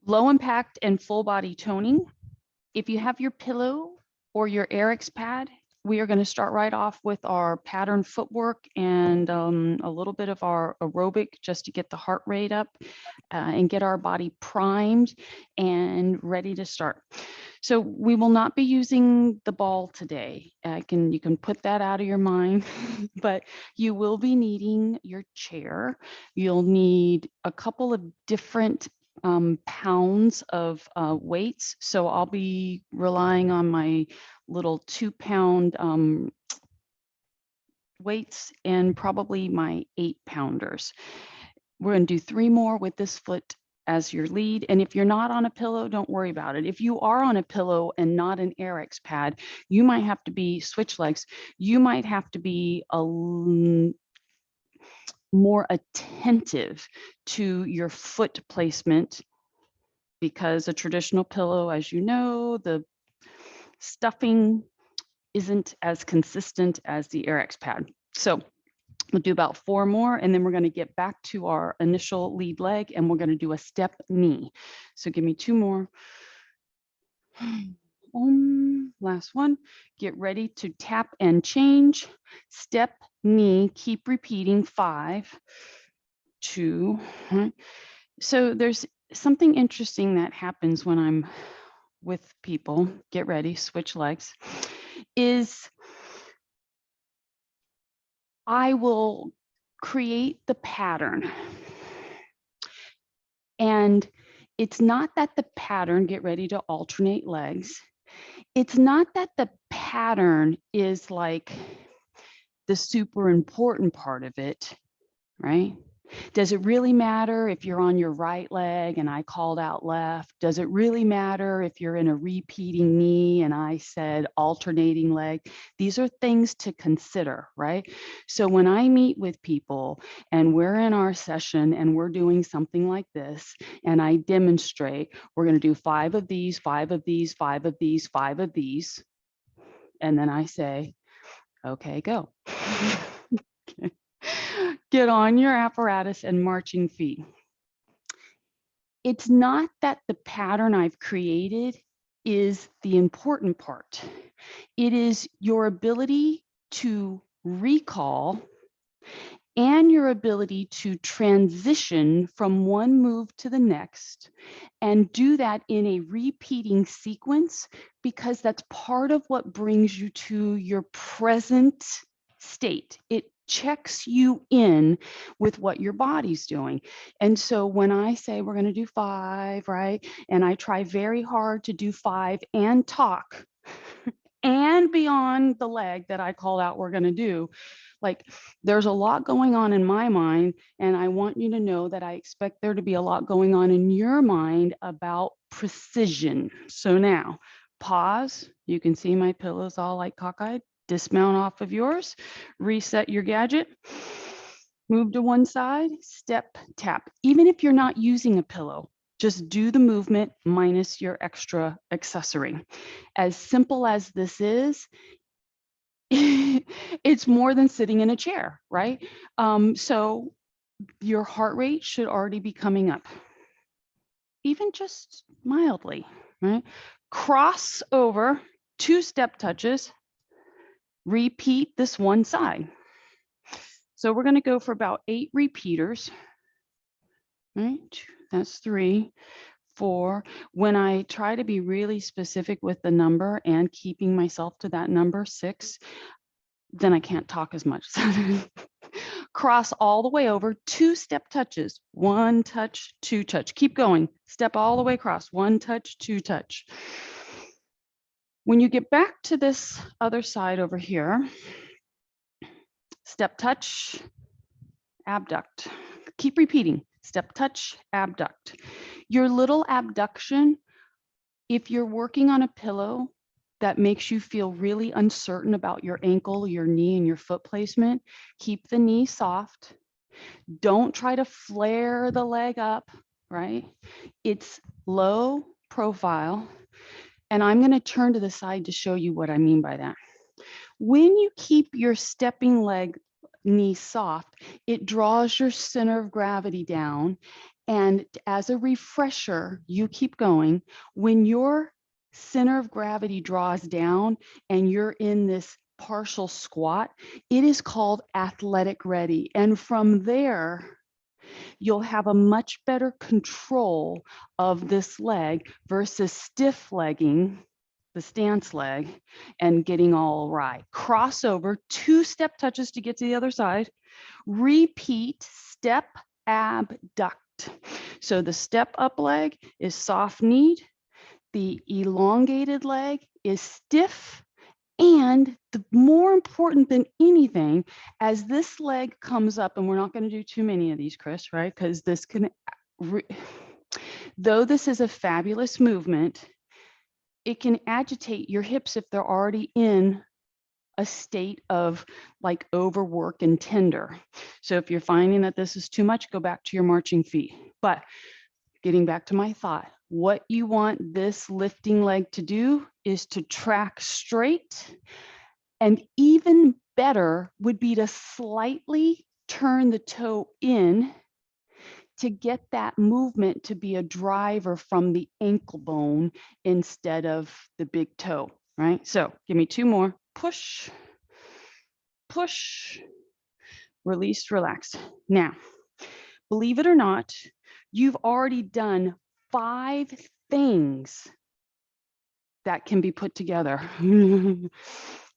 Low impact and full body toning. If you have your pillow or your RX pad, we are going to start right off with our pattern footwork and a little bit of our aerobic just to get the heart rate up and get our body primed and ready to start. So we will not be using the ball today. You can put that out of your mind, but you will be needing your chair. You'll need a couple of different pounds of weights. So I'll be relying on my little 2-pound weights and probably my 8-pounders. We're going to do 3 more with this foot as your lead. And if you're not on a pillow, don't worry about it. If you are on a pillow and not an RX pad, you might have to be switch legs. You might have to be more attentive to your foot placement, because a traditional pillow, as you know, the stuffing isn't as consistent as the RX pad. So we'll do about 4 more, and then we're going to get back to our initial lead leg, and we're going to do a step knee. So give me 2 more. Last one. Get ready to tap and change. Step knee. Keep repeating. 5, 2. So there's something interesting that happens when I'm with people. Get ready, switch legs. Is I will create the pattern. And it's not that the pattern, get ready to alternate legs. It's not that the pattern is like the super important part of it, right? Does it really matter if you're on your right leg and I called out left? Does it really matter if you're in a repeating knee and I said alternating leg? These are things to consider, right? So when I meet with people and we're in our session and we're doing something like this and I demonstrate, we're going to do 5 of these, 5 of these, 5 of these, 5 of these. And then I say, okay, go. Get on your apparatus and marching feet. It's not that the pattern I've created is the important part. It is your ability to recall and your ability to transition from one move to the next and do that in a repeating sequence, because that's part of what brings you to your present state. It checks you in with what your body's doing. And so when I say we're going to do 5, right? And I try very hard to do 5 and talk and beyond the leg that I called out we're going to do, like there's a lot going on in my mind, and I want you to know that I expect there to be a lot going on in your mind about precision. So now pause. You can see my pillows all like cockeyed. Dismount off of yours, reset your gadget, move to one side, step, tap. Even if you're not using a pillow, just do the movement minus your extra accessory. As simple as this is, it's more than sitting in a chair, right? So your heart rate should already be coming up, even just mildly, right? Cross over, 2 step touches, repeat this one side. So we're going to go for about 8 repeaters, right? That's 3, 4. When I try to be really specific with the number and keeping myself to that number, 6, then I can't talk as much. Cross all the way over, 2 step touches, 1 touch, 2 touch. Keep going. Step all the way across, 1 touch, 2 touch. When you get back to this other side over here, step touch, abduct. Keep repeating. Step touch, abduct. Your little abduction, if you're working on a pillow that makes you feel really uncertain about your ankle, your knee, and your foot placement, keep the knee soft. Don't try to flare the leg up, right? It's low profile. And I'm going to turn to the side to show you what I mean by that. When you keep your stepping leg knee soft, it draws your center of gravity down. And as a refresher, you keep going. When your center of gravity draws down and you're in this partial squat, it is called athletic ready. And from there, you'll have a much better control of this leg versus stiff legging the stance leg and getting all right. Crossover, 2 step touches to get to the other side. Repeat, step, abduct. So the step up leg is soft kneed. The elongated leg is stiff. And the more important than anything, as this leg comes up, and we're not going to do too many of these, Chris, right? Because this can, though this is a fabulous movement, it can agitate your hips if they're already in a state of like overwork and tender. So if you're finding that this is too much, go back to your marching feet. But getting back to my thought, what you want this lifting leg to do is to track straight, and even better would be to slightly turn the toe in to get that movement to be a driver from the ankle bone instead of the big toe, right? So give me 2 more. Push, push, release, relax. Now, believe it or not, you've already done 5 things that can be put together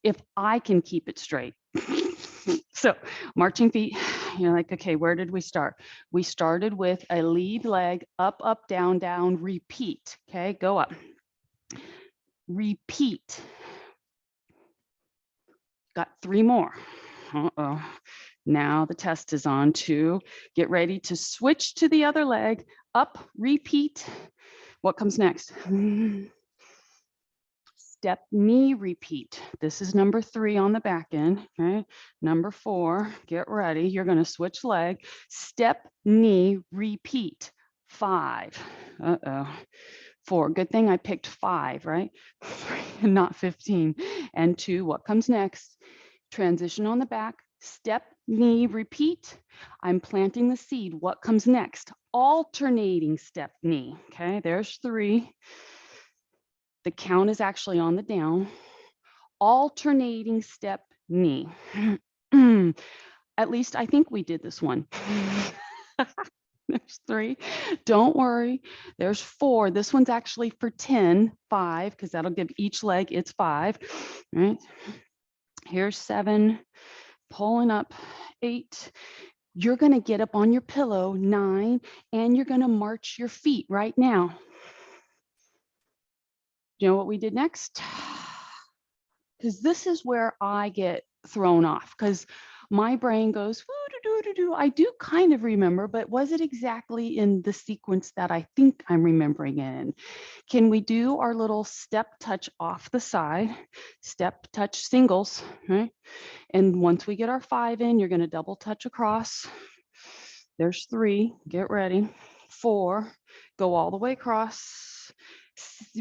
if I can keep it straight. So marching feet, you're like, okay, where did we start? We started with a lead leg, up, up, down, down, repeat. Okay, go up. Repeat. Got 3 more. Uh-oh. Now the test is on to get ready to switch to the other leg. Up, repeat. What comes next? Step, knee, repeat. This is number 3 on the back end, right? Number 4, get ready. You're going to switch leg. Step, knee, repeat. 5. Uh-oh. 4. Good thing I picked 5, right? And not 15. And 2, what comes next? Transition on the back. Step, knee, repeat. I'm planting the seed. What comes next? Alternating step, knee. Okay, there's 3. The count is actually on the down. Alternating step, knee. At least I think we did this one. There's 3. Don't worry. There's 4. This one's actually for 10, 5, because that'll give each leg its 5. Right? Here's 7. Pulling up, 8. You're going to get up on your pillow, 9, and you're going to march your feet right now. You know what we did next? Because this is where I get thrown off, because my brain goes, woo-doo-doo-doo-doo. I do kind of remember, but was it exactly in the sequence that I think I'm remembering in? Can we do our little step touch off the side, step touch singles, right? And once we get our 5 in, you're going to double touch across. There's 3, get ready. 4, go all the way across.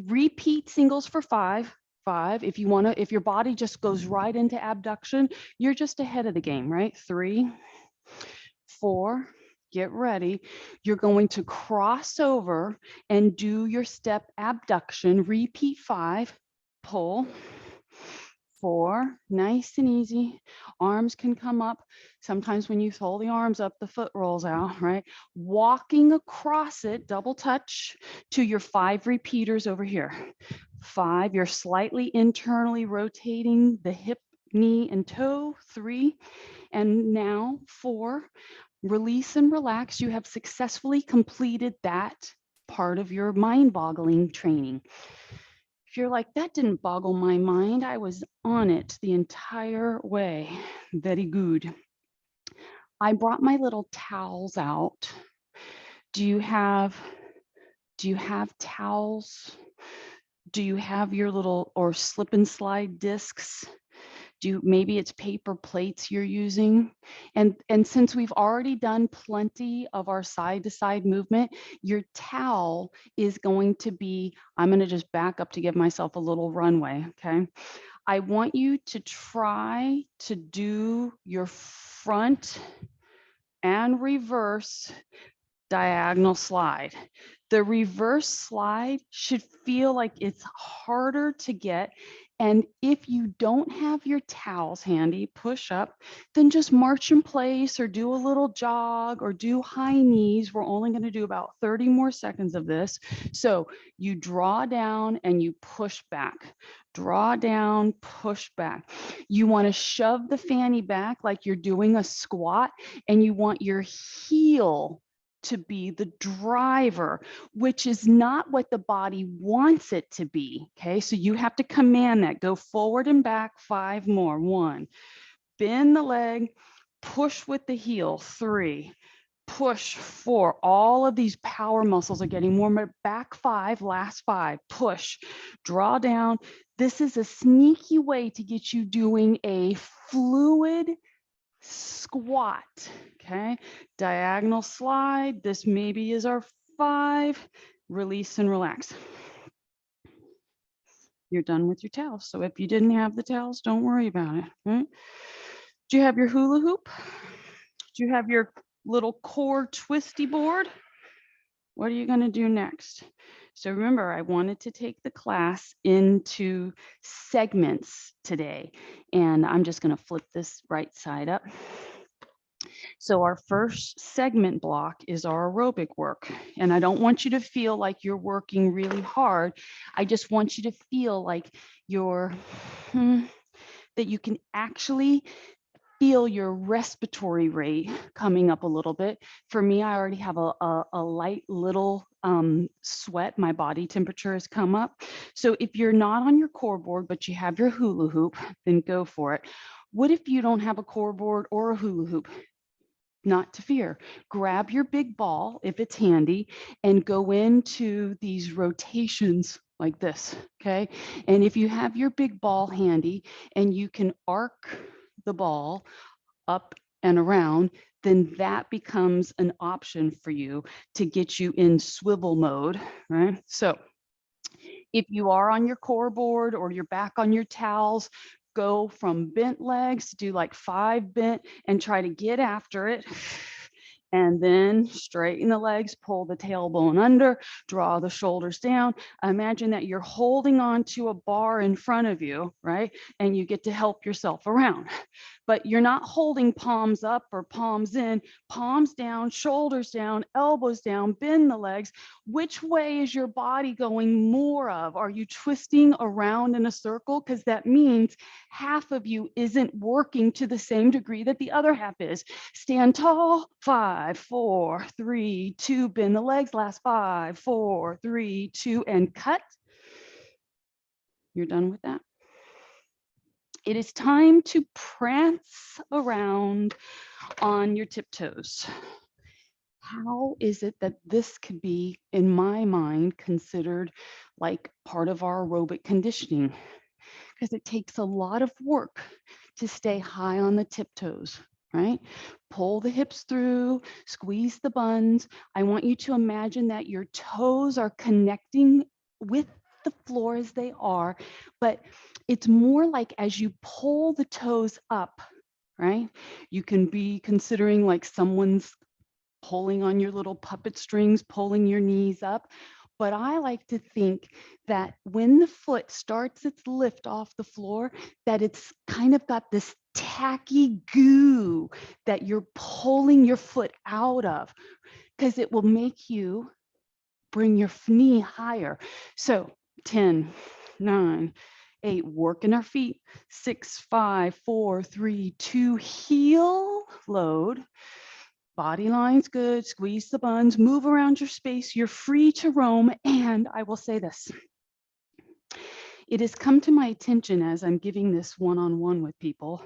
Repeat singles for 5. 5. If you want to, if your body just goes right into abduction, you're just ahead of the game, right? 3, 4, get ready. You're going to cross over and do your step abduction. Repeat 5, pull. 4, nice and easy. Arms can come up. Sometimes when you fold the arms up, the foot rolls out, right? Walking across it, double touch to your 5 repeaters over here. 5, you're slightly internally rotating the hip, knee, and toe. 3, and now 4, release and relax. You have successfully completed that part of your mind-boggling training. If you're like, that didn't boggle my mind, I was on it the entire way. Very good. I brought my little towels out. Do you have towels? Do you have your little, or slip and slide discs? Maybe it's paper plates you're using. And since we've already done plenty of our side to side movement, your towel is going to be, I'm going to just back up to give myself a little runway. Okay. I want you to try to do your front and reverse diagonal slide. The reverse slide should feel like it's harder to get. And if you don't have your towels handy, push up, then just march in place or do a little jog or do high knees. We're only going to do about 30 more seconds of this. So you draw down and you push back. Draw down, push back. You want to shove the fanny back like you're doing a squat, and you want your heel to be the driver, which is not what the body wants it to be. Okay, so you have to command that. Go forward and back 5 more. 1, bend the leg, push with the heel. 3, push. 4. All of these power muscles are getting warmer. Back 5, last 5, push, draw down. This is a sneaky way to get you doing a fluid squat. Okay, diagonal slide. This maybe is our 5. Release and relax. You're done with your towels. So if you didn't have the towels, don't worry about it. Right? Do you have your hula hoop? Do you have your little core twisty board? What are you going to do next? So remember, I wanted to take the class into segments today, and I'm just going to flip this right side up. So our first segment block is our aerobic work. And I don't want you to feel like you're working really hard. I just want you to feel like that you can actually feel your respiratory rate coming up a little bit. For me, I already have a light little sweat. My body temperature has come up. So if you're not on your core board, but you have your hula hoop, then go for it. What if you don't have a core board or a hula hoop? Not to fear. Grab your big ball if it's handy and go into these rotations like this, okay? And if you have your big ball handy and you can arc the ball up and around, then that becomes an option for you to get you in swivel mode, right? So if you are on your core board or you're back on your towels, go from bent legs, do like 5 bent and try to get after it. And then straighten the legs, pull the tailbone under, draw the shoulders down. Imagine that you're holding on to a bar in front of you, right? And you get to help yourself around. But you're not holding palms up or palms in, palms down, shoulders down, elbows down, bend the legs. Which way is your body going more of? Are you twisting around in a circle? Because that means half of you isn't working to the same degree that the other half is. Stand tall, 5, 4, 3, 2, bend the legs, last 5, 4, 3, 2, and cut. You're done with that. It is time to prance around on your tiptoes. How is it that this could be, in my mind, considered like part of our aerobic conditioning? Because it takes a lot of work to stay high on the tiptoes, right? Pull the hips through, squeeze the buns. I want you to imagine that your toes are connecting with the floor as they are, but it's more like as you pull the toes up, right? You can be considering like someone's pulling on your little puppet strings, pulling your knees up. But I like to think that when the foot starts its lift off the floor, that it's kind of got this tacky goo that you're pulling your foot out of, because it will make you bring your knee higher. So 10, 9, 8, working our feet. 6, 5, 4, 3, 2, heel, load. Body line's good, squeeze the buns, move around your space. You're free to roam. And I will say this. It has come to my attention as I'm giving this one-on-one with people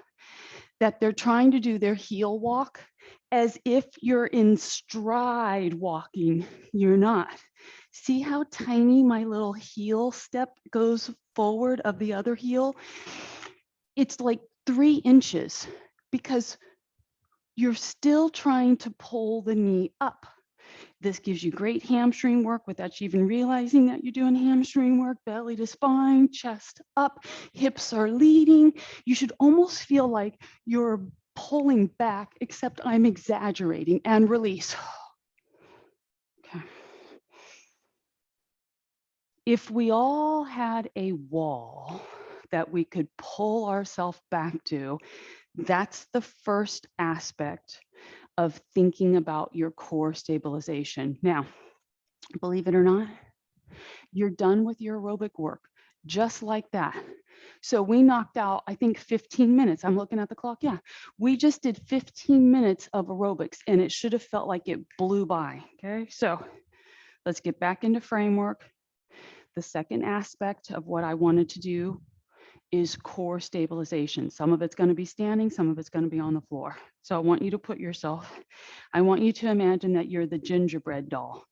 that they're trying to do their heel walk as if you're in stride walking. You're not. See how tiny my little heel step goes forward of the other heel? It's like 3 inches because you're still trying to pull the knee up. This gives you great hamstring work without you even realizing that you're doing hamstring work, belly to spine, chest up, hips are leading. You should almost feel like you're pulling back, except I'm exaggerating, and release. Okay. If we all had a wall that we could pull ourselves back to, that's the first aspect of thinking about your core stabilization. Now, believe it or not, you're done with your aerobic work just like that. So we knocked out, I think, 15 minutes. I'm looking at the clock. Yeah, we just did 15 minutes of aerobics and it should have felt like it blew by. Okay, so let's get back into framework. The second aspect of what I wanted to do is core stabilization. Some of it's going to be standing, some of it's going to be on the floor. So I want you to put yourself, I want you to imagine that you're the gingerbread doll.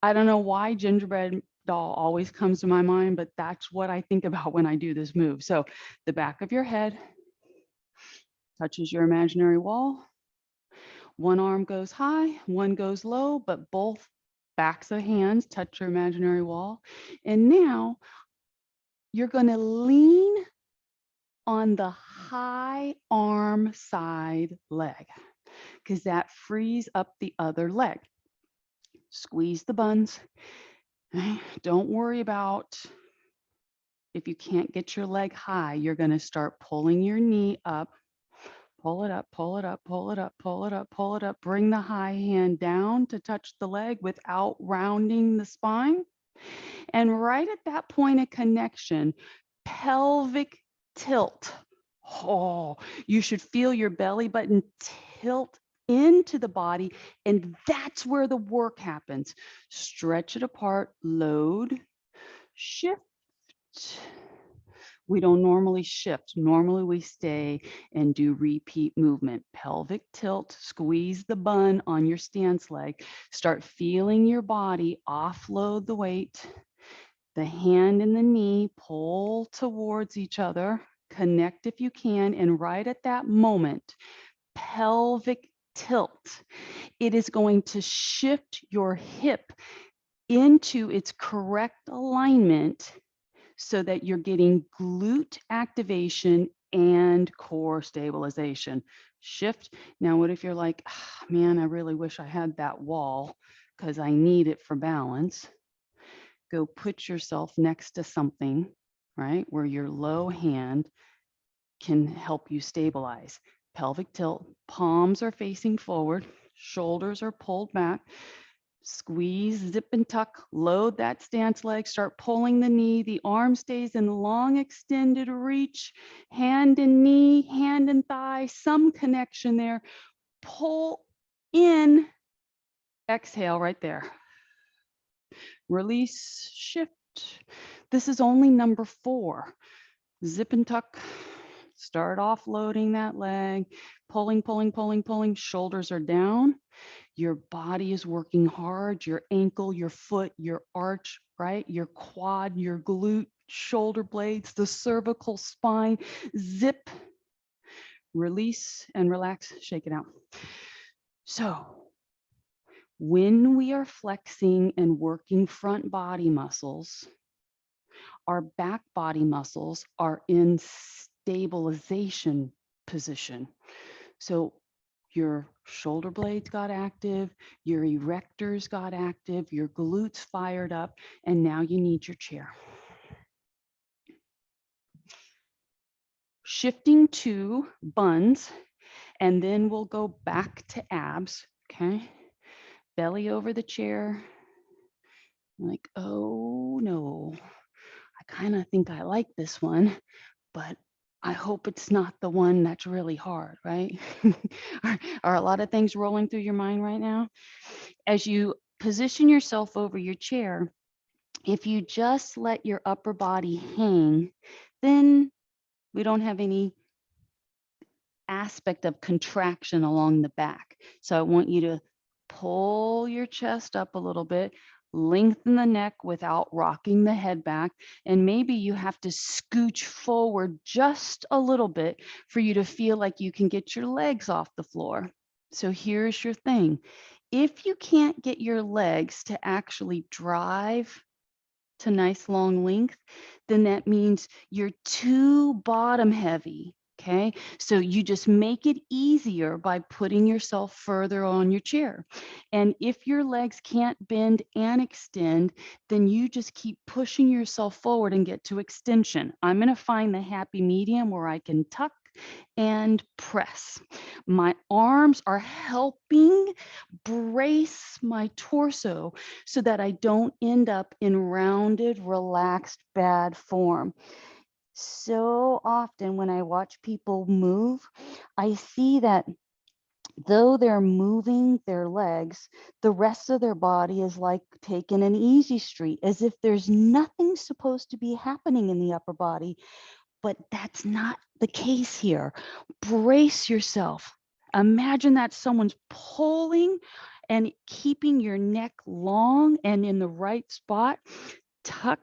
I don't know why gingerbread doll always comes to my mind, but that's what I think about when I do this move. So the back of your head touches your imaginary wall. One arm goes high, one goes low, but both backs of hands touch your imaginary wall. And now you're going to lean on the high arm side leg because that frees up the other leg. Squeeze the buns. Don't worry about if you can't get your leg high, you're going to start pulling your knee up. Pull it up, pull it up, pull it up, pull it up, pull it up. Bring the high hand down to touch the leg without rounding the spine. And right at that point of connection, pelvic tilt. Oh, you should feel your belly button tilt into the body, and that's where the work happens. Stretch it apart, load, shift. We don't normally shift. Normally we stay and do repeat movement. Pelvic tilt, squeeze the bun on your stance leg. Start feeling your body offload the weight. The hand and the knee pull towards each other. Connect if you can. And right at that moment, pelvic tilt. It is going to shift your hip into its correct alignment so that you're getting glute activation and core stabilization. Shift. Now, what if you're like, oh, man, I really wish I had that wall because I need it for balance. Go put yourself next to something, right, where your low hand can help you stabilize. Pelvic tilt, palms are facing forward, shoulders are pulled back. Squeeze, zip and tuck, load that stance leg, start pulling the knee. The arm stays in long extended reach, hand and knee, hand and thigh, some connection there. Pull in, exhale right there. Release, shift. This is only number 4. Zip and tuck. Start offloading that leg, pulling, pulling, pulling, pulling. Shoulders are down. Your body is working hard, your ankle, your foot, your arch, right? Your quad, your glute, shoulder blades, the cervical spine. Zip, release, and relax. Shake it out. So when we are flexing and working front body muscles, our back body muscles are in stabilization position. So your shoulder blades got active, your erectors got active, your glutes fired up, and now you need your chair. Shifting to buns, and then we'll go back to abs, okay? Belly over the chair. Like, oh no, I kind of think I like this one, but I hope it's not the one that's really hard, right? Are a lot of things rolling through your mind right now? As you position yourself over your chair, if you just let your upper body hang, then we don't have any aspect of contraction along the back. So I want you to pull your chest up a little bit, lengthen the neck without rocking the head back, and maybe you have to scooch forward just a little bit for you to feel like you can get your legs off the floor. So here's your thing. If you can't get your legs to actually drive to nice long length, then that means you're too bottom heavy. Okay. So you just make it easier by putting yourself further on your chair. And if your legs can't bend and extend, then you just keep pushing yourself forward and get to extension. I'm going to find the happy medium where I can tuck and press. My arms are helping brace my torso so that I don't end up in rounded, relaxed, bad form. So often when I watch people move, I see that though they're moving their legs, the rest of their body is like taking an easy street, as if there's nothing supposed to be happening in the upper body. But that's not the case here. Brace yourself. Imagine that someone's pulling and keeping your neck long and in the right spot. Tuck.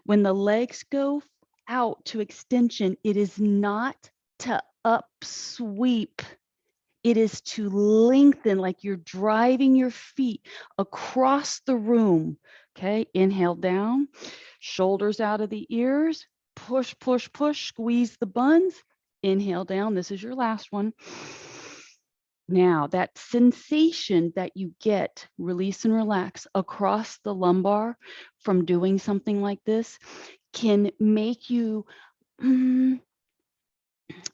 When the legs go out to extension, it is not to up sweep. It is to lengthen, like you're driving your feet across the room. Okay, inhale down, shoulders out of the ears, push, push, push, squeeze the buns. Inhale down. This is your last one. Now, that sensation that you get, release and relax across the lumbar from doing something like this can make you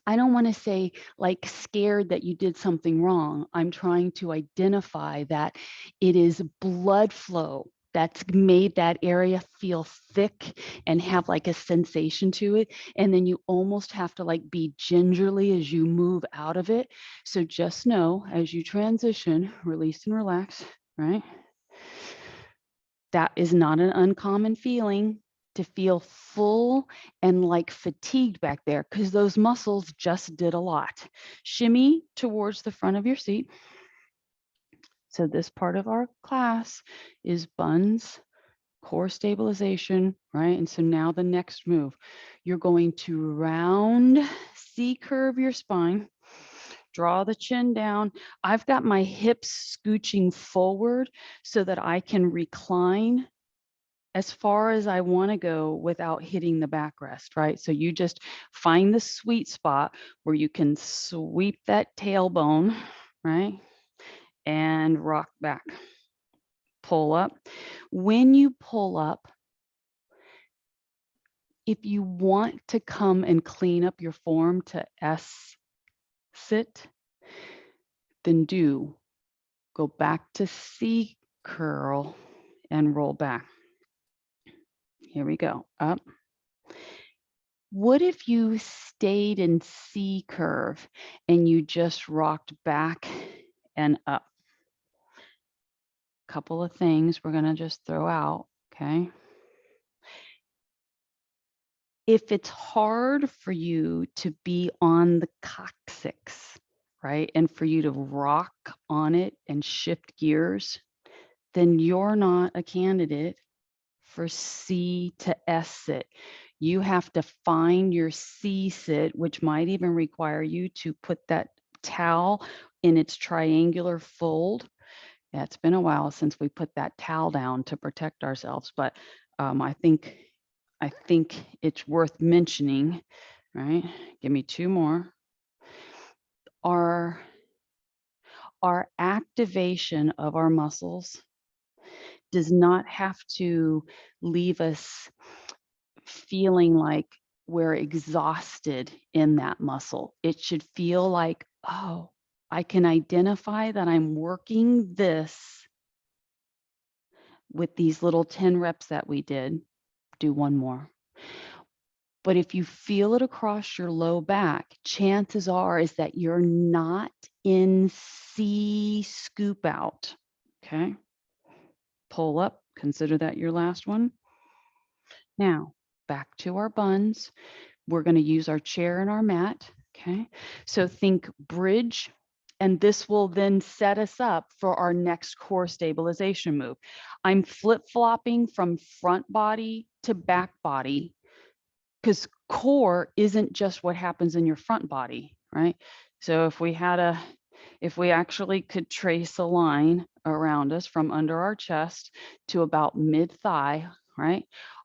I don't want to say like scared that you did something wrong. I'm trying to identify that it is blood flow that's made that area feel thick and have like a sensation to it. And then you almost have to like be gingerly as you move out of it. So just know as you transition, release and relax, right? That is not an uncommon feeling, to feel full and like fatigued back there because those muscles just did a lot. Shimmy towards the front of your seat. So this part of our class is buns, core stabilization, right? And so now the next move, you're going to round, C-curve your spine, draw the chin down. I've got my hips scooching forward so that I can recline as far as I want to go without hitting the backrest, right? So you just find the sweet spot where you can sweep that tailbone, right? And rock back. Pull up. When you pull up, if you want to come and clean up your form to S sit, then do. Go back to C curl and roll back. Here we go. Up. What if you stayed in C curve and you just rocked back and up? Couple of things we're going to just throw out, okay? If it's hard for you to be on the coccyx, right, and for you to rock on it and shift gears, then you're not a candidate for C to S sit. You have to find your C sit, which might even require you to put that towel in its triangular fold. Yeah, it's been a while since we put that towel down to protect ourselves, but I think it's worth mentioning, right? Give me two more. Our activation of our muscles does not have to leave us feeling like we're exhausted in that muscle. It should feel like, oh, I can identify that I'm working this with these little 10 reps that we did. Do one more. But if you feel it across your low back, chances are is that you're not in C scoop out. Okay. Pull up. Consider that your last one. Now, back to our buns. We're going to use our chair and our mat. Okay. So think bridge, and this will then set us up for our next core stabilization move. I'm flip-flopping from front body to back body because core isn't just what happens in your front body, right? So if we had a If we actually could trace a line around us from under our chest to about mid-thigh, right?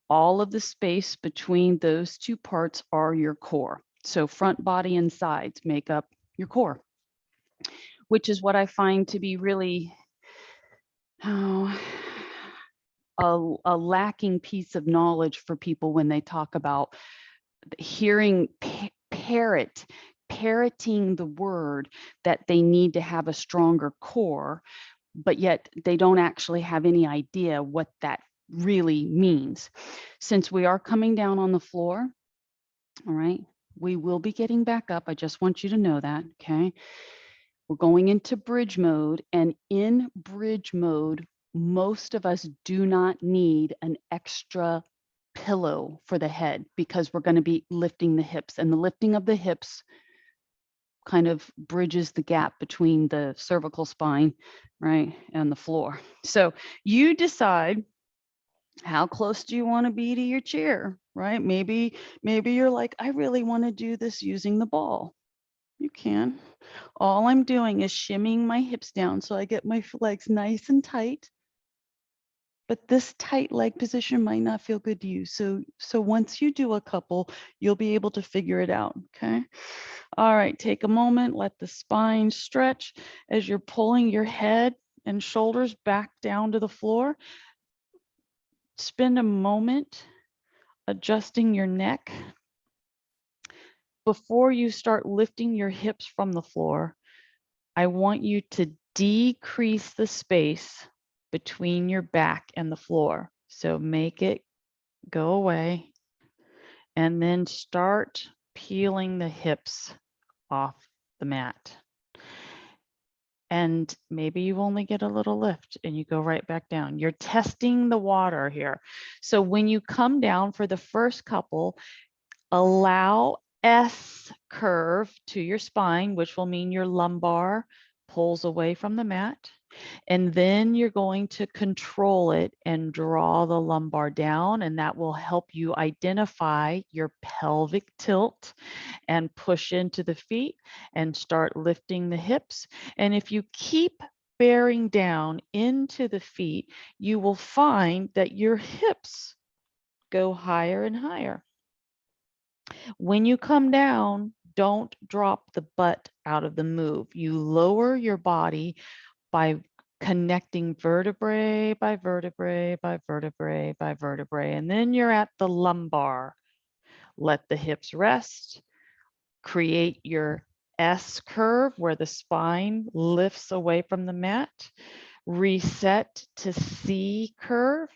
All of the space between those two parts are your core. So front body and sides make up your core, which is what I find to be really oh, a lacking piece of knowledge for people when they talk about hearing parroting the word that they need to have a stronger core, but yet they don't actually have any idea what that really means. Since we are coming down on the floor, all right, we will be getting back up. I just want you to know that, okay? We're going into bridge mode, and in bridge mode, most of us do not need an extra pillow for the head because we're going to be lifting the hips, and the lifting of the hips kind of bridges the gap between the cervical spine, right, and the floor. So you decide how close do you want to be to your chair, right? Maybe you're like, I really want to do this using the ball. You can. All I'm doing is shimmying my hips down so I get my legs nice and tight. But this tight leg position might not feel good to you. So once you do a couple, you'll be able to figure it out, okay? All right, take a moment, let the spine stretch as you're pulling your head and shoulders back down to the floor. Spend a moment adjusting your neck. Before you start lifting your hips from the floor, I want you to decrease the space between your back and the floor. So make it go away and then start peeling the hips off the mat. And maybe you only get a little lift and you go right back down. You're testing the water here. So when you come down for the first couple, allow S curve to your spine, which will mean your lumbar pulls away from the mat. And then you're going to control it and draw the lumbar down, and that will help you identify your pelvic tilt and push into the feet and start lifting the hips. And if you keep bearing down into the feet, you will find that your hips go higher and higher. When you come down, don't drop the butt out of the move. You lower your body by connecting vertebrae by vertebrae by vertebrae by vertebrae, and then you're at the lumbar. Let the hips rest. Create your S curve where the spine lifts away from the mat. Reset to C curve.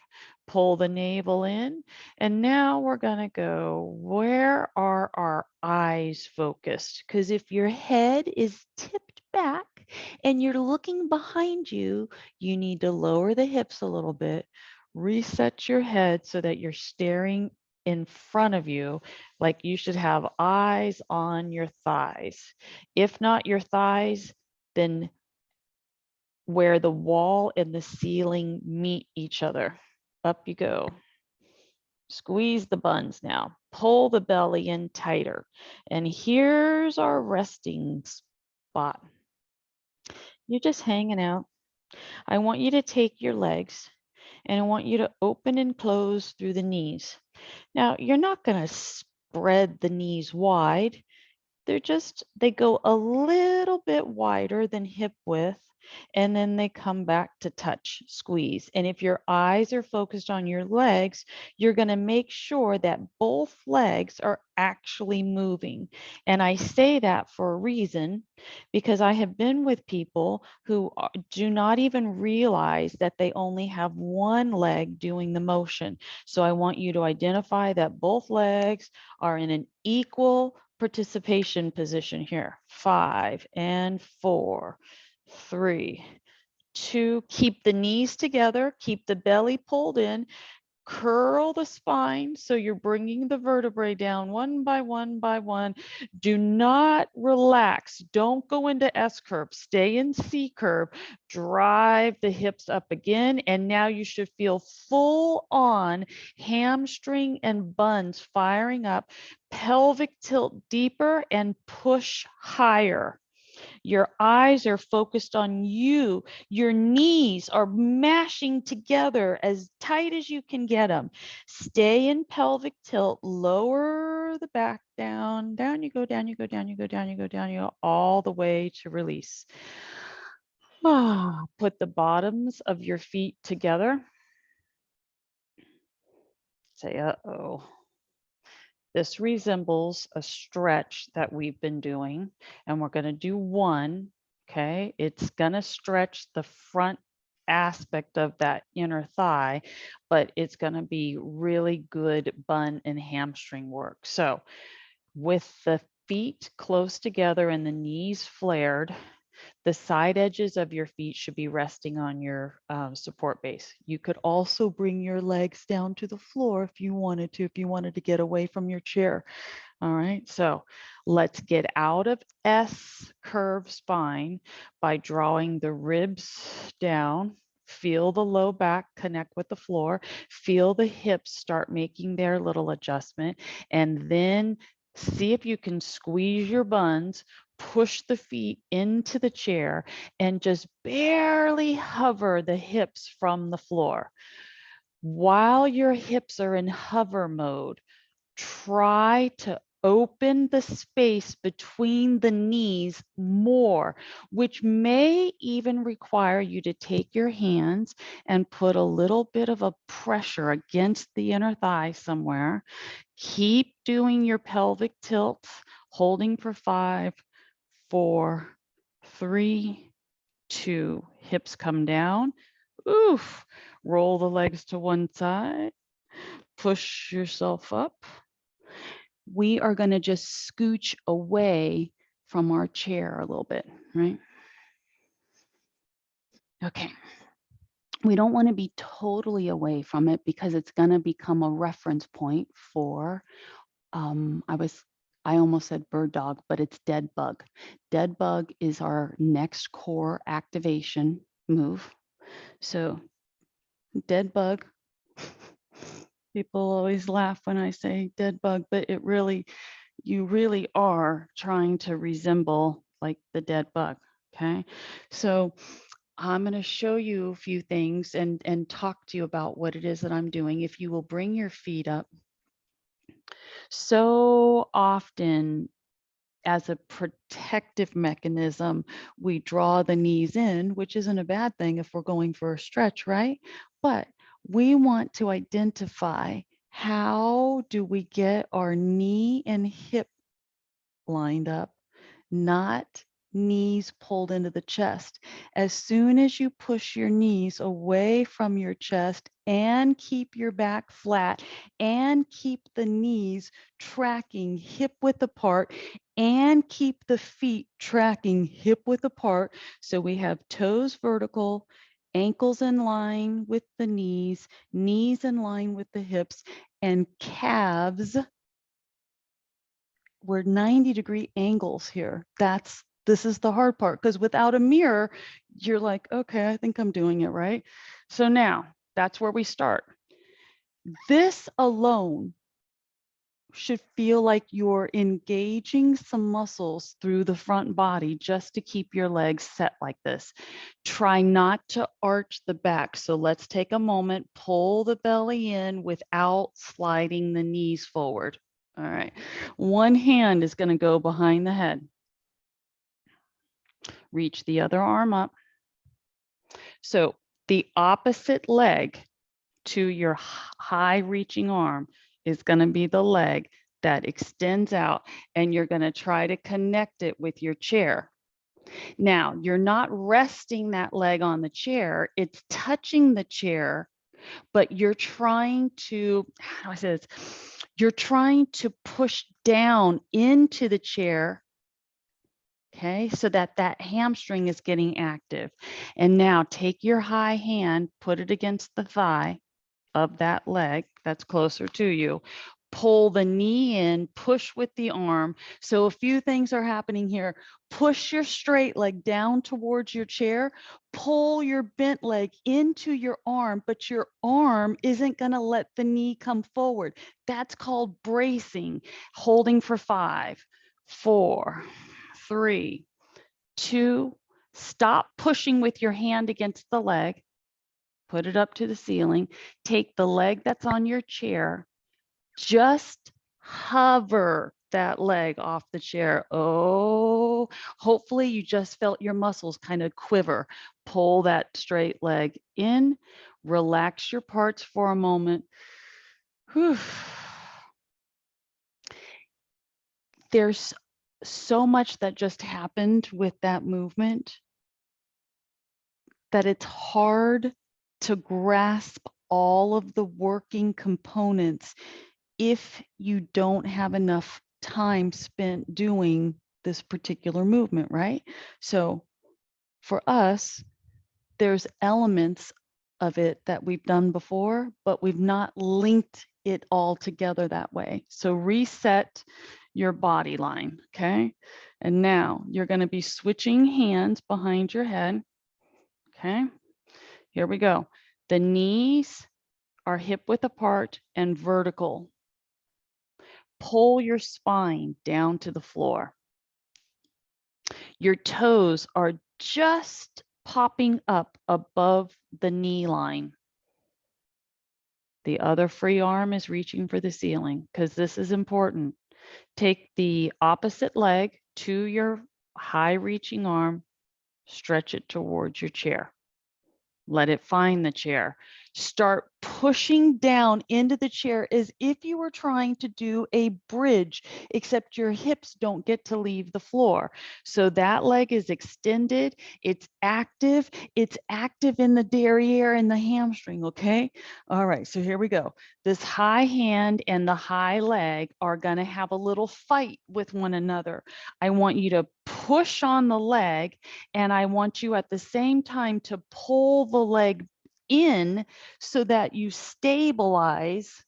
Pull the navel in. And now we're going to go, where are our eyes focused? Because if your head is tipped back and you're looking behind you, you need to lower the hips a little bit. Reset your head so that you're staring in front of you, like you should have eyes on your thighs. If not your thighs, then where the wall and the ceiling meet each other. Up you go. Squeeze the buns now. Pull the belly in tighter. And here's our resting spot. You're just hanging out. I want you to take your legs and I want you to open and close through the knees. Now, you're not going to spread the knees wide. They go a little bit wider than hip width, and then they come back to touch, squeeze. And if your eyes are focused on your legs, you're going to make sure that both legs are actually moving. And I say that for a reason, because I have been with people who do not even realize that they only have one leg doing the motion. So I want you to identify that both legs are in an equal participation position here. 5 and 4, 3, 2. Keep the knees together. Keep the belly pulled in. Curl the spine so you're bringing the vertebrae down one by one by one. Do not relax. Don't go into S curve. Stay in C curve. Drive the hips up again. And now you should feel full on hamstring and buns firing up. Pelvic tilt deeper and push higher. Your eyes are focused on you. Your knees are mashing together as tight as you can get them. Stay in pelvic tilt, lower the back down, down you go, down you go, down you go, down you go, down you go, all the way to release. Put the bottoms of your feet together. Say, uh-oh. This resembles a stretch that we've been doing, and we're going to do one, okay? It's going to stretch the front aspect of that inner thigh, but it's going to be really good bun and hamstring work. So with the feet close together and the knees flared, the side edges of your feet should be resting on your support base. You could also bring your legs down to the floor if you wanted to get away from your chair. All right, so let's get out of S curve spine by drawing the ribs down. Feel the low back connect with the floor. Feel the hips start making their little adjustment, and then see if you can squeeze your buns, push the feet into the chair, and just barely hover the hips from the floor. While your hips are in hover mode, try to open the space between the knees more, which may even require you to take your hands and put a little bit of a pressure against the inner thigh somewhere. Keep doing your pelvic tilts, holding for 5, 4, 3, 2, hips come down. Oof, roll the legs to one side, push yourself up. We are going to just scooch away from our chair a little bit, right? Okay. We don't want to be totally away from it because it's going to become a reference point for, I almost said bird dog, but it's dead bug. Dead bug is our next core activation move. So dead bug, people always laugh when I say dead bug, but you really are trying to resemble like the dead bug, okay? So I'm going to show you a few things and talk to you about what it is that I'm doing. If you will bring your feet up. So often, as a protective mechanism, we draw the knees in, which isn't a bad thing if we're going for a stretch, right? But we want to identify, how do we get our knee and hip lined up, not knees pulled into the chest. As soon as you push your knees away from your chest and keep your back flat and keep the knees tracking hip width apart and keep the feet tracking hip width apart. So we have toes vertical, ankles in line with the knees, knees in line with the hips, and calves. We're 90-degree angles here. This is the hard part, because without a mirror, you're like, okay, I think I'm doing it right. So now that's where we start. This alone should feel like you're engaging some muscles through the front body just to keep your legs set like this. Try not to arch the back. So let's take a moment, pull the belly in without sliding the knees forward. All right. One hand is going to go behind the head. Reach the other arm up. So the opposite leg to your high reaching arm is going to be the leg that extends out, and you're going to try to connect it with your chair. Now, you're not resting that leg on the chair. It's touching the chair, but you're trying to, how do I say this? You're trying to push down into the chair, okay, so that that hamstring is getting active. And now take your high hand, put it against the thigh of that leg that's closer to you. Pull the knee in, push with the arm. So a few things are happening here. Push your straight leg down towards your chair. Pull your bent leg into your arm, but your arm isn't going to let the knee come forward. That's called bracing. Holding for 5, 4, 3, 2, stop pushing with your hand against the leg. Put it up to the ceiling. Take the leg that's on your chair. Just hover that leg off the chair. Oh, hopefully you just felt your muscles kind of quiver. Pull that straight leg in. Relax your parts for a moment. Whew. There's so much that just happened with that movement that it's hard to grasp all of the working components if you don't have enough time spent doing this particular movement, right? So for us, there's elements of it that we've done before, but we've not linked it all together that way. So reset your body line, okay? And now you're going to be switching hands behind your head, okay? Here we go. The knees are hip width apart and vertical. Pull your spine down to the floor. Your toes are just popping up above the knee line. The other free arm is reaching for the ceiling because this is important. Take the opposite leg to your high reaching arm, stretch it towards your chair. Let it find the chair. Start pushing down into the chair as if you were trying to do a bridge, except your hips don't get to leave the floor. So that leg is extended, it's active in the derriere and the hamstring, okay? All right, so here we go. This high hand and the high leg are gonna have a little fight with one another. I want you to push on the leg, and I want you at the same time to pull the leg in so that you stabilize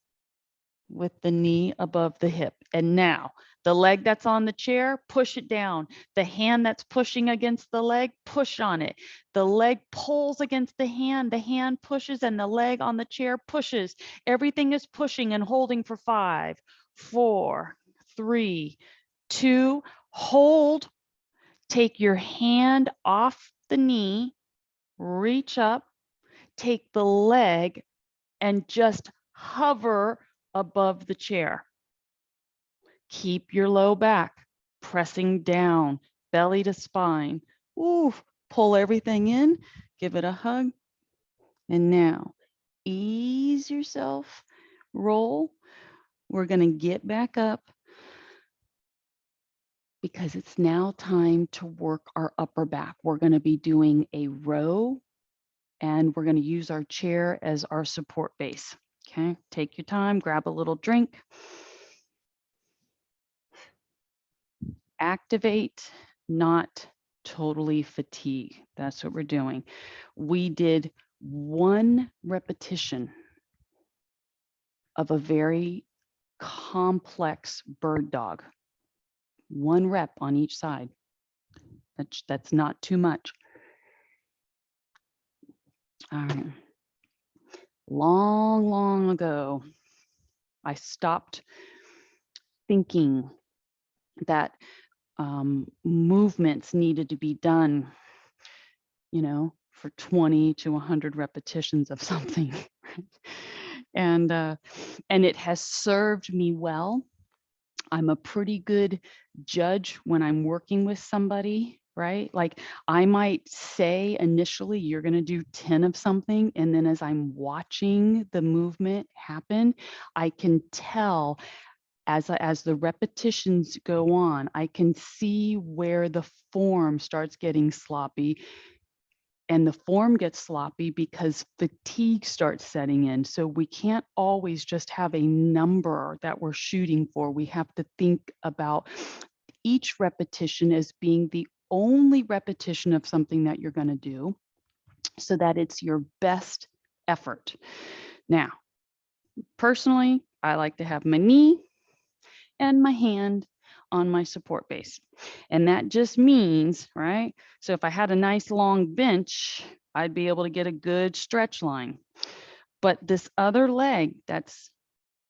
with the knee above the hip. And now the leg that's on the chair, push it down. The hand that's pushing against the leg, push on it. The leg pulls against the hand pushes, and the leg on the chair pushes. Everything is pushing and holding for 5, 4, 3, 2, hold. Take your hand off the knee, reach up, take the leg, and just hover above the chair. Keep your low back pressing down, belly to spine. Ooh, pull everything in, give it a hug. And now ease yourself, roll. We're going to get back up because it's now time to work our upper back. We're going to be doing a row, and we're going to use our chair as our support base. Okay, take your time, grab a little drink. Activate, not totally fatigue. That's what we're doing. We did 1 repetition of a very complex bird dog. 1 rep on each side. That's not too much. All right. Long ago, I stopped thinking that movements needed to be done, for 20 to 100 repetitions of something. And it has served me well. I'm a pretty good judge when I'm working with somebody, right? Like I might say initially, you're going to do 10 of something. And then as I'm watching the movement happen, I can tell as the repetitions go on, I can see where the form starts getting sloppy. And the form gets sloppy because fatigue starts setting in. So we can't always just have a number that we're shooting for. We have to think about each repetition as being the only repetition of something that you're going to do so that it's your best effort. Now, personally, I like to have my knee and my hand on my support base. And that just means, right? So if I had a nice long bench, I'd be able to get a good stretch line. But this other leg that's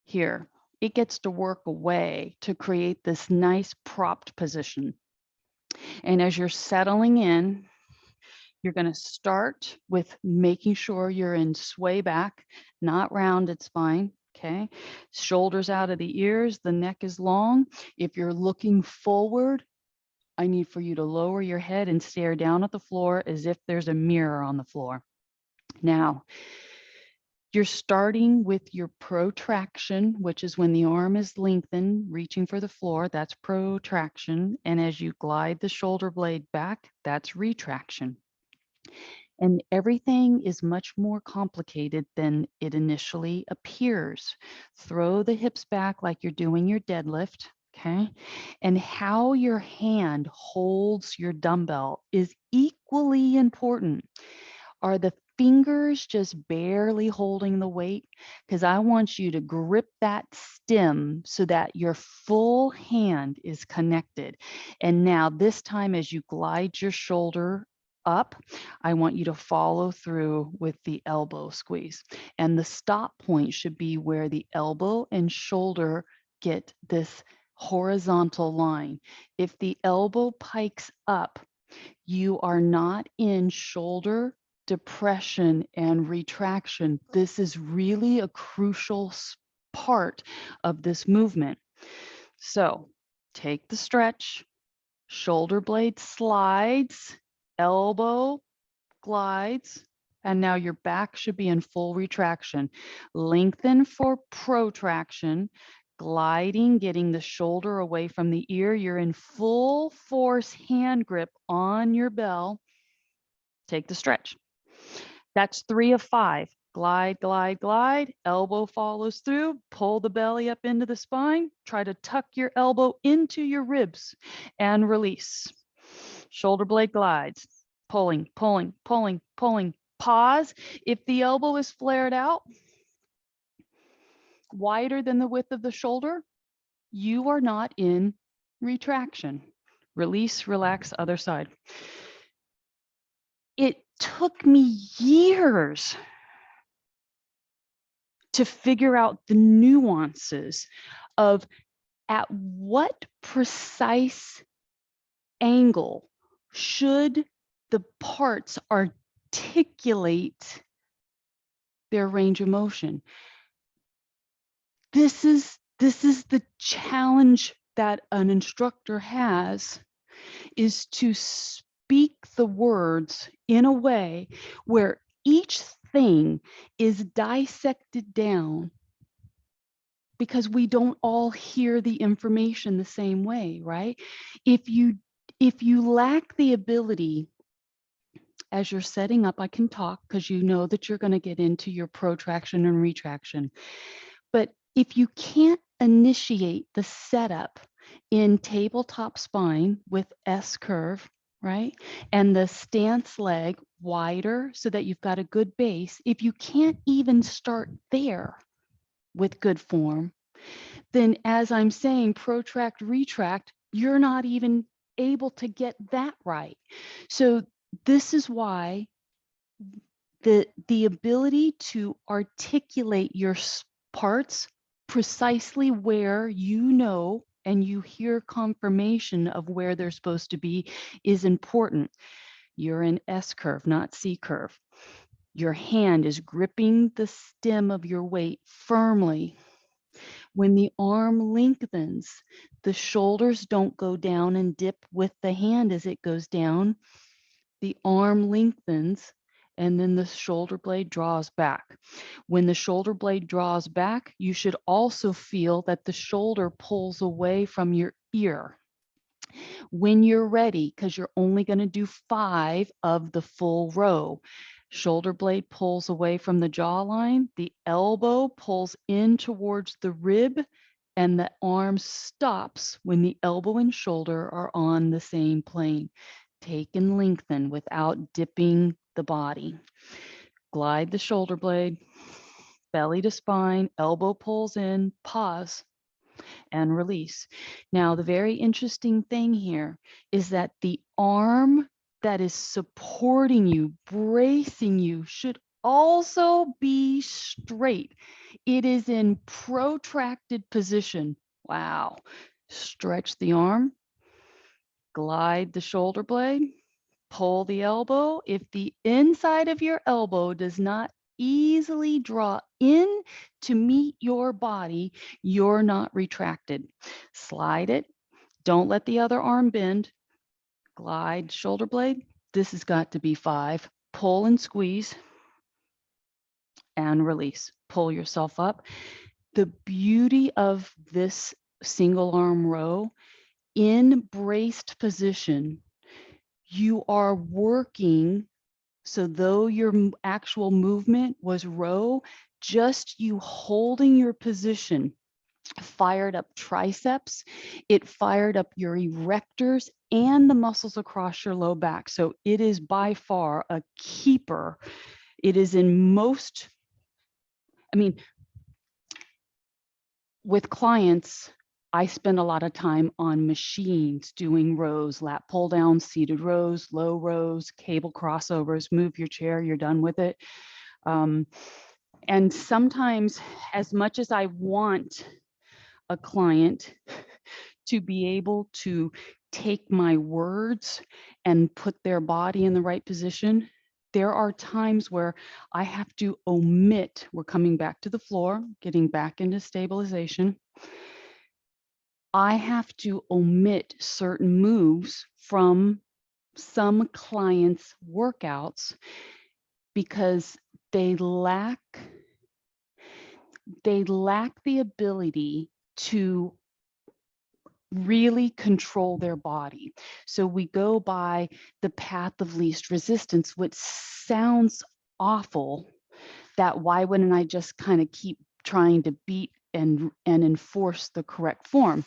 here, it gets to work away to create this nice propped position. And as you're settling in, you're going to start with making sure you're in sway back, not rounded spine. Okay. Shoulders out of the ears, the neck is long. If you're looking forward, I need for you to lower your head and stare down at the floor as if there's a mirror on the floor. Now, you're starting with your protraction, which is when the arm is lengthened, reaching for the floor. That's protraction. And as you glide the shoulder blade back, that's retraction. And everything is much more complicated than it initially appears. Throw the hips back like you're doing your deadlift, okay? And how your hand holds your dumbbell is equally important. Are the fingers just barely holding the weight? Because I want you to grip that stem so that your full hand is connected. And now this time as you glide your shoulder up, I want you to follow through with the elbow squeeze. And the stop point should be where the elbow and shoulder get this horizontal line. If the elbow pikes up, you are not in shoulder depression and retraction. This is really a crucial part of this movement. So take the stretch, shoulder blade slides, elbow glides, and now your back should be in full retraction. Lengthen for protraction, gliding, getting the shoulder away from the ear. You're in full force hand grip on your bell. Take the stretch. That's 3 of 5. Glide, glide, glide. Elbow follows through. Pull the belly up into the spine. Try to tuck your elbow into your ribs and release. Shoulder blade glides. Pulling, pulling, pulling, pulling. Pause. If the elbow is flared out, wider than the width of the shoulder, you are not in retraction. Release, relax, other side. It took me years to figure out the nuances of at what precise angle should the parts articulate their range of motion. This is the challenge that an instructor has, is to speak the words in a way where each thing is dissected down, because we don't all hear the information the same way, right? If you lack the ability, as you're setting up, I can talk because you know that you're going to get into your protraction and retraction. But if you can't initiate the setup in tabletop spine with S curve, right? And the stance leg wider so that you've got a good base, if you can't even start there with good form, then as I'm saying, protract, retract, you're not even able to get that right. So this is why the ability to articulate your parts precisely where you know and you hear confirmation of where they're supposed to be is important. You're in S curve, not C curve. Your hand is gripping the stem of your weight firmly. When the arm lengthens, the shoulders don't go down and dip with the hand as it goes down. The arm lengthens and then the shoulder blade draws back. When the shoulder blade draws back, you should also feel that the shoulder pulls away from your ear. When you're ready, because you're only going to do 5 of the full row, shoulder blade pulls away from the jawline, the elbow pulls in towards the rib, and the arm stops when the elbow and shoulder are on the same plane. Take and lengthen without dipping the body. Glide the shoulder blade, belly to spine, elbow pulls in, pause, and release. Now, the very interesting thing here is that the arm that is supporting you, bracing you, should also be straight. It is in protracted position. Wow. Stretch the arm, Glide the shoulder blade, pull the elbow. If the inside of your elbow does not easily draw in to meet your body, you're not retracted. Slide it. Don't let the other arm bend. Glide shoulder blade. This has got to be 5. Pull and squeeze and release. Pull yourself up. The beauty of this single arm row, in braced position, you are working. So though your actual movement was row, just you holding your position fired up triceps, it fired up your erectors and the muscles across your low back. So it is by far a keeper. It is in most, with clients, I spend a lot of time on machines doing rows, lat pull down, seated rows, low rows, cable crossovers, move your chair, you're done with it. And sometimes, as much as I want a client to be able to take my words and put their body in the right position, there are times where I have to omit. We're coming back to the floor, getting back into stabilization. I have to omit certain moves from some clients' workouts because they lack the ability to really control their body. So we go by the path of least resistance, which sounds awful, that why wouldn't I just kind of keep trying to beat and enforce the correct form?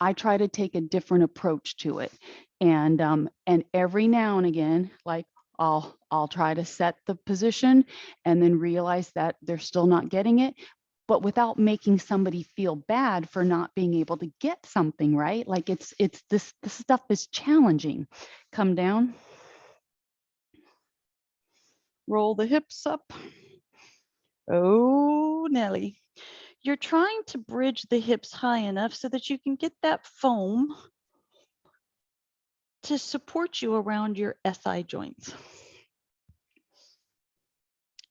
I try to take a different approach to it. And every now and again, like I'll try to set the position and then realize that they're still not getting it, but without making somebody feel bad for not being able to get something right. Like it's this stuff is challenging. Come down. Roll the hips up. Oh, Nelly. You're trying to bridge the hips high enough so that you can get that foam to support you around your SI joints.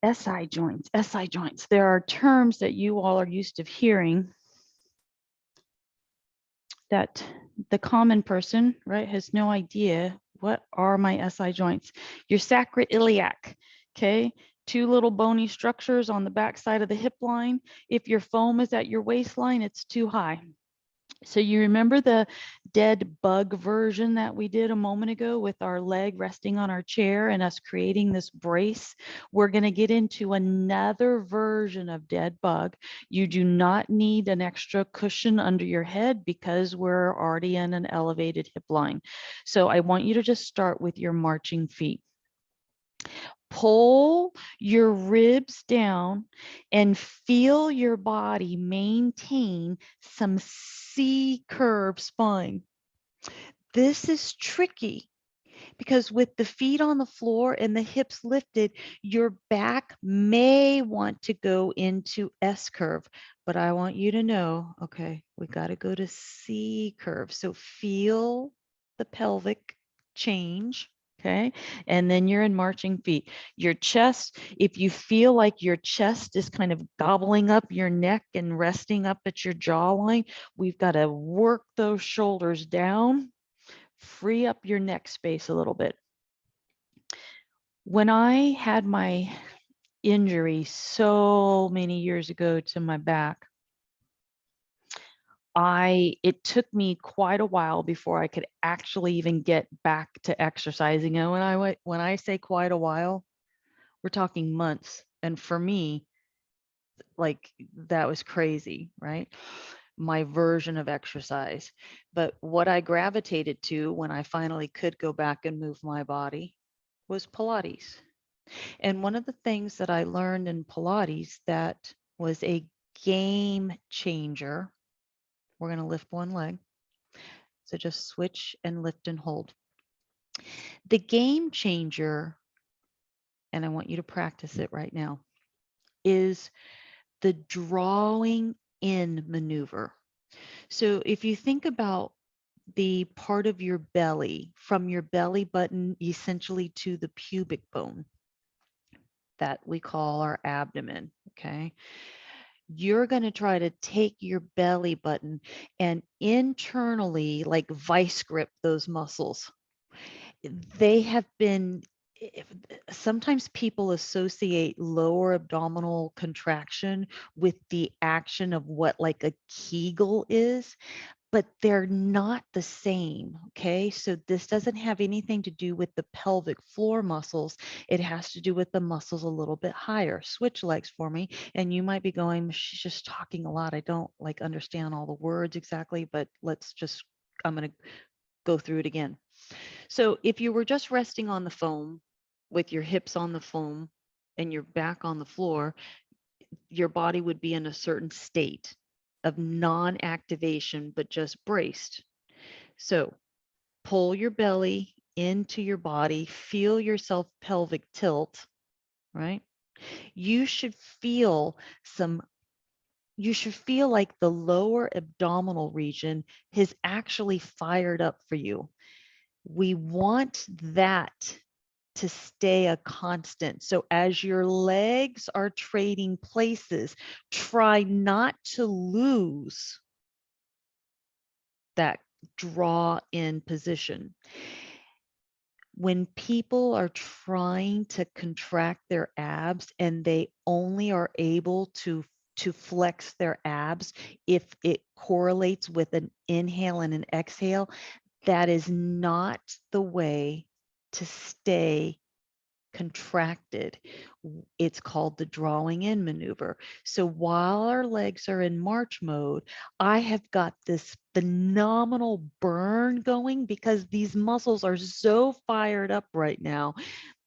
SI joints, SI joints. There are terms that you all are used to hearing that the common person, right, has no idea. What are my SI joints? Your sacroiliac, okay? 2 little bony structures on the back side of the hip line. If your foam is at your waistline, it's too high. So you remember the dead bug version that we did a moment ago with our leg resting on our chair and us creating this brace? We're going to get into another version of dead bug. You do not need an extra cushion under your head because we're already in an elevated hip line. So I want you to just start with your marching feet. Pull your ribs down and feel your body maintain some C-curve spine. This is tricky because with the feet on the floor and the hips lifted, your back may want to go into S-curve, but I want you to know, okay, we got to go to C-curve. So feel the pelvic change. Okay. And then you're in marching feet. Your chest, if you feel like your chest is kind of gobbling up your neck and resting up at your jawline, we've got to work those shoulders down, free up your neck space a little bit. When I had my injury so many years ago to my back, it took me quite a while before I could actually even get back to exercising. And when I say quite a while, we're talking months. And for me, like that was crazy, right? My version of exercise. But what I gravitated to when I finally could go back and move my body was Pilates. And one of the things that I learned in Pilates that was a game changer. We're going to lift one leg. So just switch and lift and hold. The game changer, and I want you to practice it right now, is the drawing in maneuver. So if you think about the part of your belly, from your belly button essentially to the pubic bone that we call our abdomen. Okay. You're going to try to take your belly button and internally, like vice grip those muscles. They have been, sometimes people associate lower abdominal contraction with the action of what like a Kegel is, but they're not the same. Okay. So this doesn't have anything to do with the pelvic floor muscles. It has to do with the muscles a little bit higher. Switch legs for me. And you might be going, she's just talking a lot. I don't like understand all the words exactly, but I'm going to go through it again. So if you were just resting on the foam with your hips on the foam and your back on the floor, your body would be in a certain state of non-activation, but just braced. So pull your belly into your body, feel yourself pelvic tilt, right? You should feel like the lower abdominal region is actually fired up for you. We want that to stay a constant. So as your legs are trading places, try not to lose that draw in position. When people are trying to contract their abs and they only are able to flex their abs if it correlates with an inhale and an exhale, that is not the way to stay contracted. It's called the drawing in maneuver. So while our legs are in march mode, I have got this phenomenal burn going because these muscles are so fired up right now,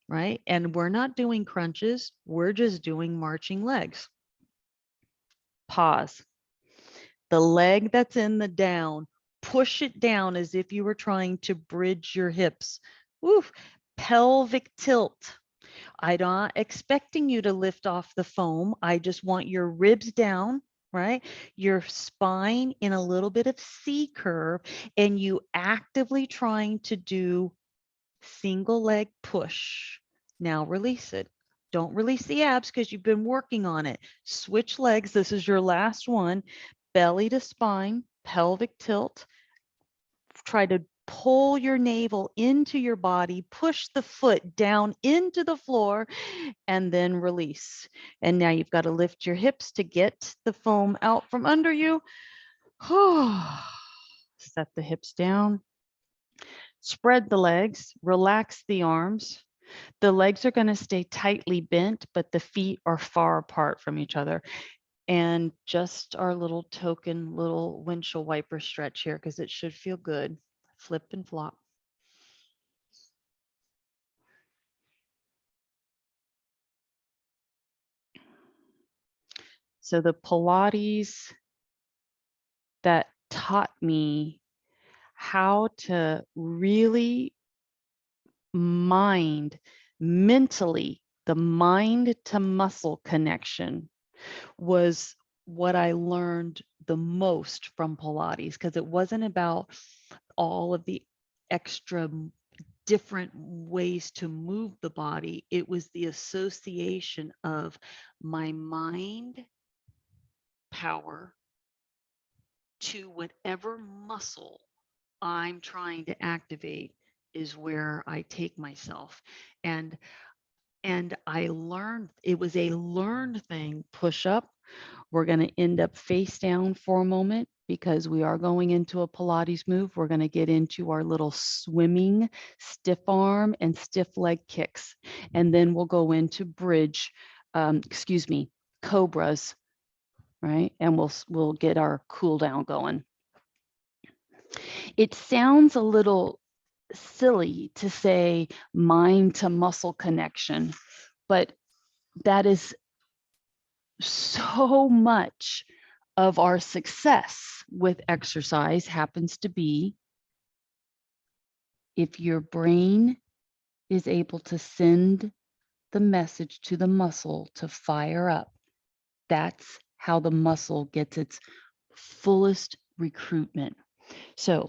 right? And we're not doing crunches, we're just doing marching legs. Pause. The leg that's in the down, push it down as if you were trying to bridge your hips. Oof. Pelvic tilt. I'm not expecting you to lift off the foam. I just want your ribs down, right? Your spine in a little bit of C curve, and you actively trying to do single leg push. Now release it. Don't release the abs because you've been working on it. Switch legs. This is your last one. Belly to spine, pelvic tilt. Try to pull your navel into your body, push the foot down into the floor, and then release. And now you've got to lift your hips to get the foam out from under you. Set the hips down. Spread the legs, relax the arms. The legs are going to stay tightly bent, but the feet are far apart from each other. And just our little token, little windshield wiper stretch here, because it should feel good. Flip and flop. So the Pilates that taught me how to really mind mentally, the mind to muscle connection was what I learned the most from Pilates, because it wasn't about all of the extra different ways to move the body. It was the association of my mind power to whatever muscle I'm trying to activate is where I take myself. And I learned, it was a learned thing. Push up. We're going to end up face down for a moment because we are going into a Pilates move. We're going to get into our little swimming, stiff arm and stiff leg kicks. And then we'll go into bridge, cobras, right? And we'll get our cool down going. It sounds a little silly to say mind to muscle connection, but that is so much of our success with exercise happens to be if your brain is able to send the message to the muscle to fire up. That's how the muscle gets its fullest recruitment. So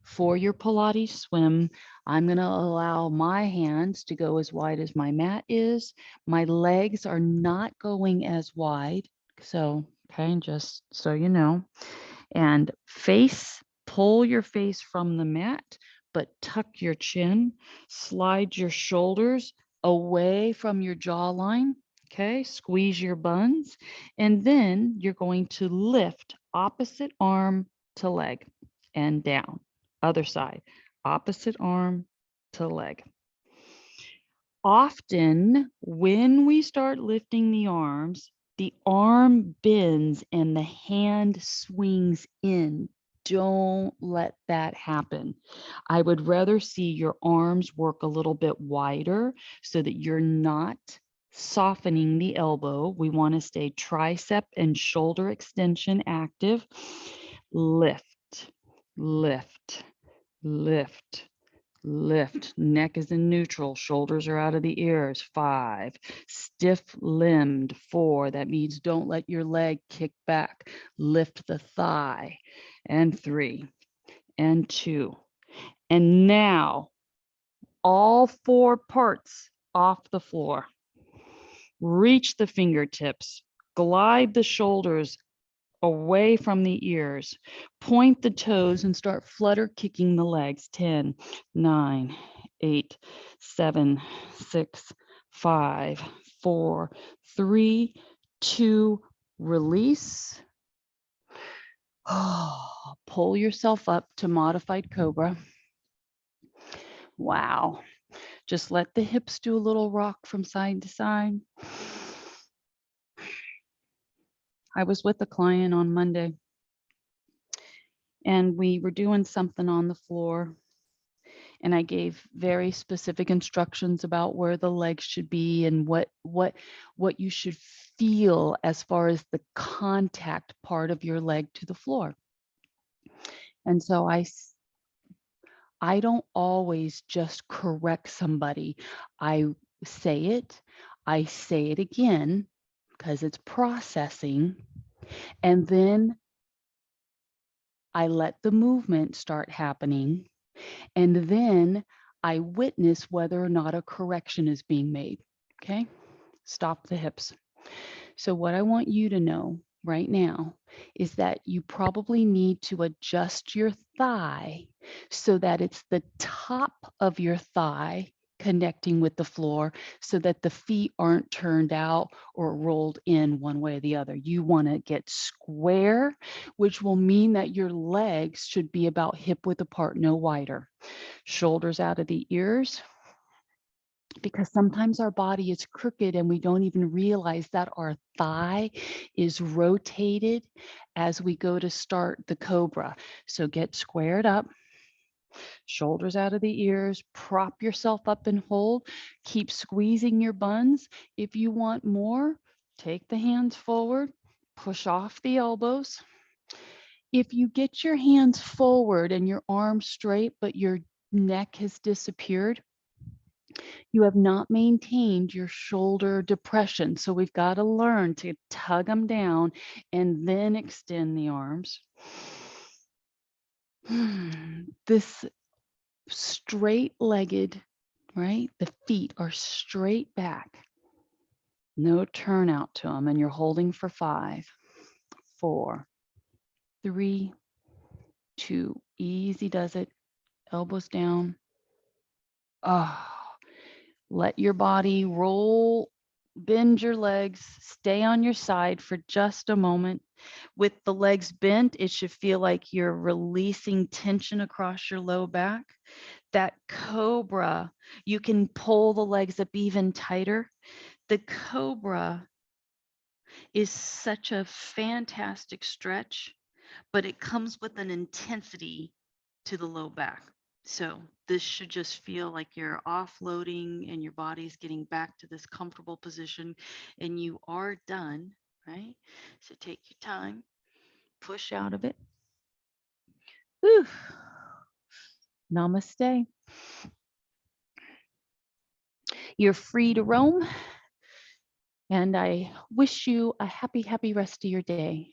For your Pilates swim, I'm going to allow my hands to go as wide as my mat is. My legs are not going as wide. So, okay, just so you know. And pull your face from the mat, but tuck your chin, slide your shoulders away from your jawline. Okay, squeeze your buns, and then you're going to lift opposite arm to leg and down. Other side, opposite arm to leg. Often, when we start lifting the arm bends and the hand swings in. Don't let that happen. I would rather see your arms work a little bit wider so that you're not softening the elbow. We want to stay tricep and shoulder extension active. Lift, lift, lift. Lift, neck is in neutral, shoulders are out of the ears. 5, stiff limbed. 4, that means don't let your leg kick back. Lift the thigh. And 3, and 2. And now, all 4 parts off the floor. Reach the fingertips, glide the shoulders away from the ears, point the toes and start flutter kicking the legs. 10, 9, 8, 7, 6, 5, 4, 3, 2, release. Pull yourself up to modified cobra. Wow. Just let the hips do a little rock from side to side. I was with a client on Monday, and we were doing something on the floor, and I gave very specific instructions about where the legs should be and what you should feel as far as the contact part of your leg to the floor. And so I don't always just correct somebody. I say it again because it's processing, and then I let the movement start happening, and then I witness whether or not a correction is being made. Okay, stop the hips. So what I want you to know right now is that you probably need to adjust your thigh so that it's the top of your thigh connecting with the floor so that the feet aren't turned out or rolled in one way or the other. You want to get square, which will mean that your legs should be about hip width apart, no wider. Shoulders out of the ears, because sometimes our body is crooked and we don't even realize that our thigh is rotated as we go to start the cobra. So get squared up, shoulders out of the ears, prop yourself up and hold, keep squeezing your buns. If you want more, take the hands forward, push off the elbows. If you get your hands forward and your arms straight, but your neck has disappeared, you have not maintained your shoulder depression. So we've got to learn to tug them down and then extend the arms. This straight-legged, right? The feet are straight back. No turnout to them. And you're holding for 5, 4, 3, 2. Easy does it. Elbows down. Let your body roll, bend your legs, stay on your side for just a moment. With the legs bent, it should feel like you're releasing tension across your low back. That cobra, you can pull the legs up even tighter. The cobra is such a fantastic stretch, but it comes with an intensity to the low back. So this should just feel like you're offloading and your body's getting back to this comfortable position and you are done, right? So take your time, push out of it. Whew. Namaste. You're free to roam, and I wish you a happy, happy rest of your day.